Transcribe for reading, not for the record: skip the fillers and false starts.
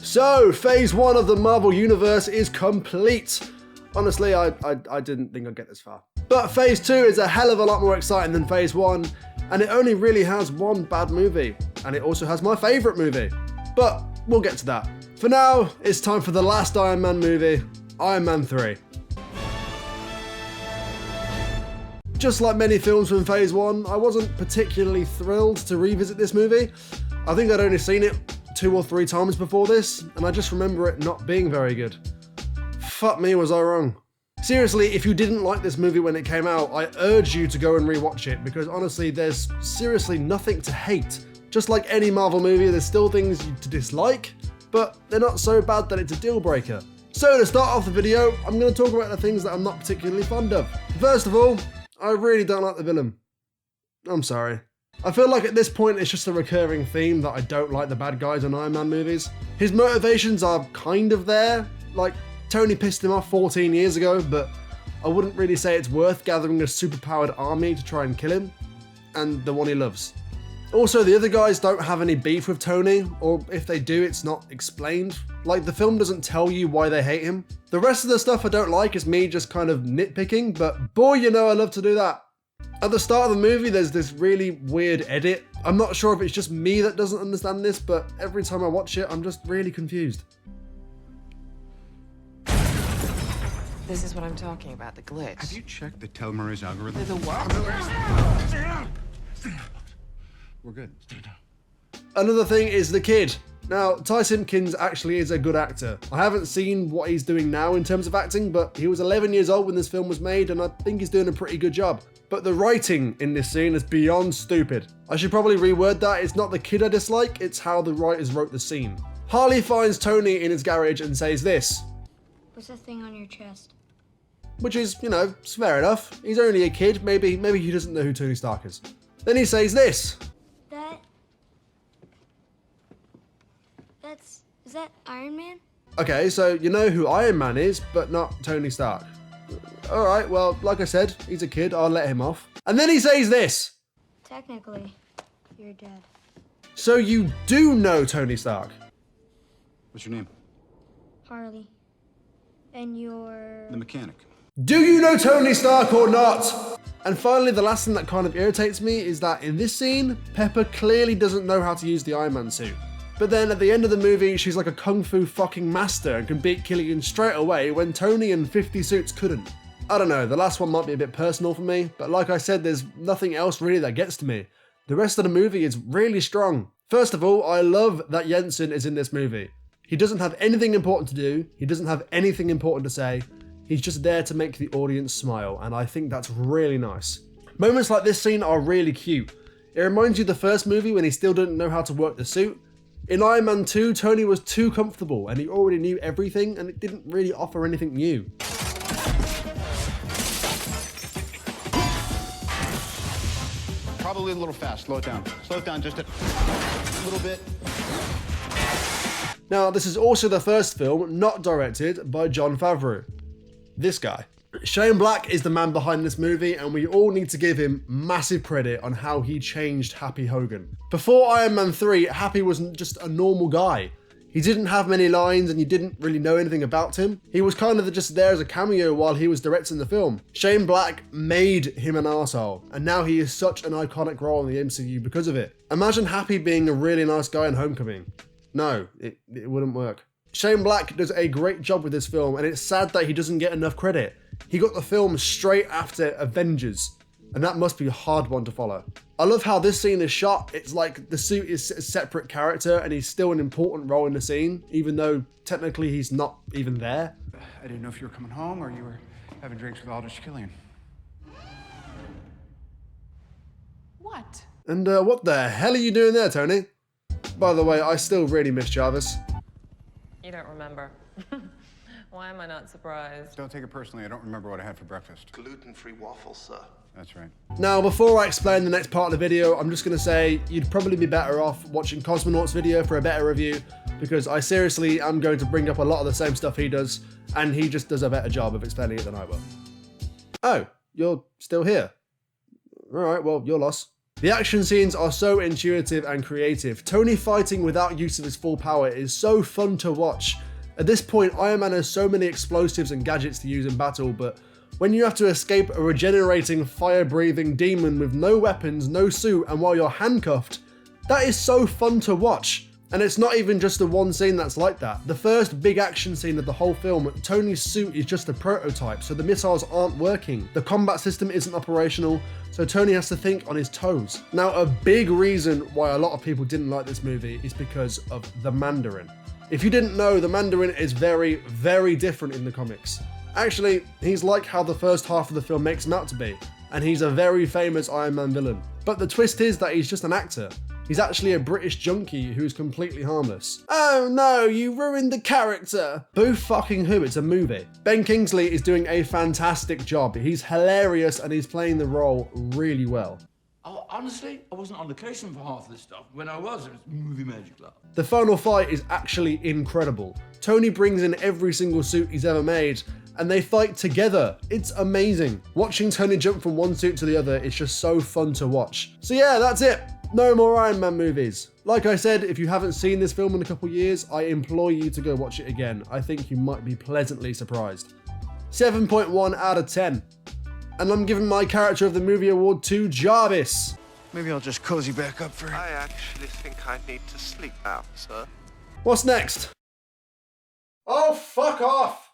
So, phase 1 of the Marvel Universe is complete. Honestly, I didn't think I'd get this far. But phase 2 is a hell of a lot more exciting than phase 1, and it only really has one bad movie, and it also has my favourite movie. But we'll get to that. For now, it's time for the last Iron Man movie, Iron Man 3. Just like many films from phase 1, I wasn't particularly thrilled to revisit this movie. I think I'd only seen it 2 or 3 times before this, and I just remember it not being very good. Fuck me, was I wrong. Seriously, if you didn't like this movie when it came out, I urge you to go and rewatch it, because honestly, there's seriously nothing to hate. Just like any Marvel movie, there's still things to dislike, but they're not so bad that it's a deal breaker. So to start off the video, I'm going to talk about the things that I'm not particularly fond of. First of all, I really don't like the villain. I'm sorry. I feel like at this point it's just a recurring theme that I don't like the bad guys in Iron Man movies. His motivations are kind of there, like Tony pissed him off 14 years ago, but I wouldn't really say it's worth gathering a superpowered army to try and kill him, and the one he loves. Also, the other guys don't have any beef with Tony, or if they do, it's not explained. Like, the film doesn't tell you why they hate him. The rest of the stuff I don't like is me just kind of nitpicking, but boy, you know I love to do that. At the start of the movie, there's this really weird edit. I'm not sure if it's just me that doesn't understand this, but every time I watch it, I'm just really confused. This is what I'm talking about, the glitch. Have you checked the Telmer's algorithm? The what? We're good. Another thing is the kid. Now, Ty Simpkins actually is a good actor. I haven't seen what he's doing now in terms of acting, but he was 11 years old when this film was made, and I think he's doing a pretty good job. But the writing in this scene is beyond stupid. I should probably reword that. It's not the kid I dislike, it's how the writers wrote the scene. Harley finds Tony in his garage and says this. What's that thing on your chest? Which is, you know, it's fair enough. He's only a kid, maybe he doesn't know who Tony Stark is. Then he says this. Is that Iron Man? Okay, so you know who Iron Man is, but not Tony Stark. Alright, well, like I said, he's a kid, I'll let him off. And then he says this. Technically, you're dead. So you do know Tony Stark? What's your name? Harley. And you're... The mechanic. Do you know Tony Stark or not? And finally, the last thing that kind of irritates me is that in this scene, Pepper clearly doesn't know how to use the Iron Man suit. But then at the end of the movie, she's like a kung fu fucking master and can beat Killian straight away when Tony and 50 suits couldn't. I don't know, the last one might be a bit personal for me, but like I said, there's nothing else really that gets to me. The rest of the movie is really strong. First of all, I love that Jensen is in this movie. He doesn't have anything important to do, he doesn't have anything important to say, he's just there to make the audience smile, and I think that's really nice. Moments like this scene are really cute. It reminds you of the first movie when he still didn't know how to work the suit. In Iron Man 2, Tony was too comfortable and he already knew everything and it didn't really offer anything new. Probably a little fast. Slow it down. Slow it down just a little bit. Now, this is also the first film not directed by Jon Favreau. This guy. Shane Black is the man behind this movie, and we all need to give him massive credit on how he changed Happy Hogan. Before Iron Man 3, Happy wasn't just a normal guy. He didn't have many lines and you didn't really know anything about him. He was kind of just there as a cameo while he was directing the film. Shane Black made him an arsehole, and now he is such an iconic role in the MCU because of it. Imagine Happy being a really nice guy in Homecoming. No, it wouldn't work. Shane Black does a great job with this film, and it's sad that he doesn't get enough credit. He got the film straight after Avengers, and that must be a hard one to follow. I love how this scene is shot. It's like the suit is a separate character and he's still an important role in the scene, even though technically he's not even there. I didn't know if you were coming home or you were having drinks with Aldrich Killian. What? And what the hell are you doing there, Tony? By the way, I still really miss Jarvis. You don't remember. Why am I not surprised? Don't take it personally. I don't remember what I had for breakfast. Gluten-free waffles, sir. That's right. Now, before I explain the next part of the video, I'm just going to say you'd probably be better off watching Cosmonaut's video for a better review, because I seriously am going to bring up a lot of the same stuff he does, and he just does a better job of explaining it than I will. Oh, you're still here? Alright, well, your loss. The action scenes are so intuitive and creative. Tony fighting without use of his full power is so fun to watch. At this point, Iron Man has so many explosives and gadgets to use in battle, but when you have to escape a regenerating, fire-breathing demon with no weapons, no suit, and while you're handcuffed, that is so fun to watch. And it's not even just the one scene that's like that. The first big action scene of the whole film, Tony's suit is just a prototype, so the missiles aren't working. The combat system isn't operational, so Tony has to think on his toes. Now, a big reason why a lot of people didn't like this movie is because of the Mandarin. If you didn't know, the Mandarin is very, very different in the comics. Actually, he's like how the first half of the film makes him out to be, and he's a very famous Iron Man villain. But the twist is that he's just an actor. He's actually a British junkie who's completely harmless. Oh no, you ruined the character! Boo fucking who, it's a movie. Ben Kingsley is doing a fantastic job. He's hilarious and he's playing the role really well. Oh, honestly, I wasn't on location for half of this stuff. When I was, it was Movie Magic Club. The final fight is actually incredible. Tony brings in every single suit he's ever made, and they fight together. It's amazing. Watching Tony jump from one suit to the other is just so fun to watch. So yeah, that's it. No more Iron Man movies. Like I said, if you haven't seen this film in a couple years, I implore you to go watch it again. I think you might be pleasantly surprised. 7.1 out of 10. And I'm giving my character of the movie award to Jarvis. Maybe I'll just cozy back up for I actually think I need to sleep now, sir. What's next? Oh, fuck off!